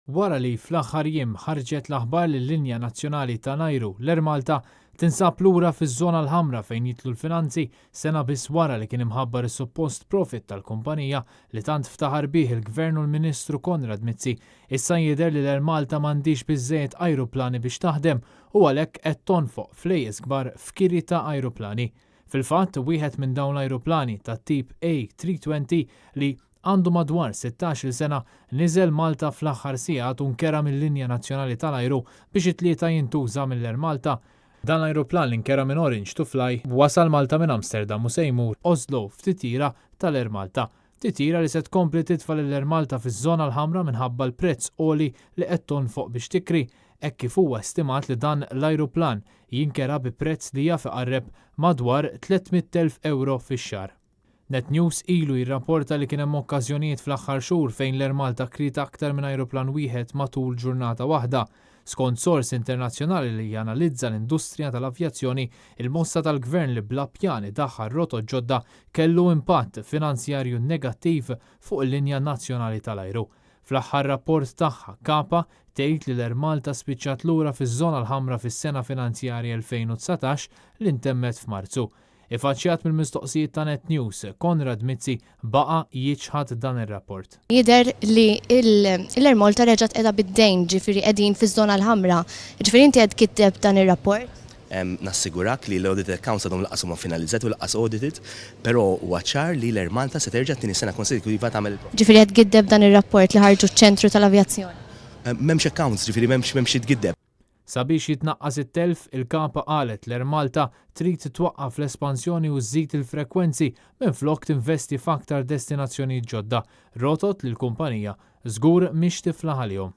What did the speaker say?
Wara li fl-aħħar jiem ħarġet l-aħbar li l-linja nazzjonali ta' Najru l-Air Malta tinsab lura fiż-żona l-ħamra fejn jitlu l-finanzi sena biss wara li kien imħabbar is-suppost profit tal-kumpanija li tant ftaħar bih il-Gvern u l-Ministru Konrad Mizzi, issa jidher li l-Air Malta m'għandix biżżejjed ajruplani biex taħdem u għalhekk qed tonfoq flejjes kbar f'kiri ta' ajruplani. Fil-fatt, wieħed minn dawn l-ajruplani tat-tip A320 li għandu madwar 16 sena niżel Malta fl-aħħar sigħat u nkera mill-linja nazzjonali tal-ajru biex it-tlieta jintuża mill-Air Malta. Dan l-ajruplan li nkera minn Orange to Fly wasal Malta minn Amsterdam u se jmur Oslo f'titjira tal-Air Malta. Titjira li se tkompli titfal l-Air Malta fiż-żona l-ħamra minħabba l-prezz għoli li qed tonfoq biex tikri, hekk kif huwa estimat li dan l-ajruplan jinkera bi prezz li jaf iqarreb madwar 300,000 euro fix-xahar. Net News ilu jirrapporta li kien hemm okkażjonijiet fl-aħħar xhur fejn l-Air Malta krita aktar minn ajruplan wieħed matul ġurnata waħda. Skont sors internazzjonali li janalizza l-industrija tal-avjazzjoni, il-mossa tal-Gvern li bla pjani daħħal rotot ġodda kellu impatt finanzjarju negattiv fuq il-linja nazzjonali tal-ajru. Fl-aħħar rapport tagħha Kapa tgħid li l-Air Malta spiċċat lura fiż-żona l-ħamra fis-sena finanzjarja 2019 li ntemmet f'Marzu. Ifaċċjat mill-mistoqsijiet ta' Net News, Konrad Mizzi baqa' jiġħad dan ir-rapport. Jidher li l-Air Malta reġgħet qiegħda bid-dejn, ġifieri qegħdin fiż-żona l-ħamra. Ġifieri inti qed kitteb dan ir-rapport? Nassigurak li l-audited accounts għadhom laqqas huma finalizzati u laqqas audited, però huwa ċar li l-Air Malta se terġa' tieni sena konsekuttiva tagħmel. Ġifieri qed kitteb dan ir-rapport li ħarġu ċ-ċentru tal-avjazzjoni. M'hemmx accounts, ġifieri m'hemmx jitgiddeb. Sabiex jitnaqqas it-telf, il-Kapa qalet l-Air Malta trid twaqqaf l-espansjoni u żżid il-frekwenzi minflok tinvesti f'aktar destinazzjonijiet ġodda, rotot li l-kumpanija żgur mhix tiflaħ għalihom.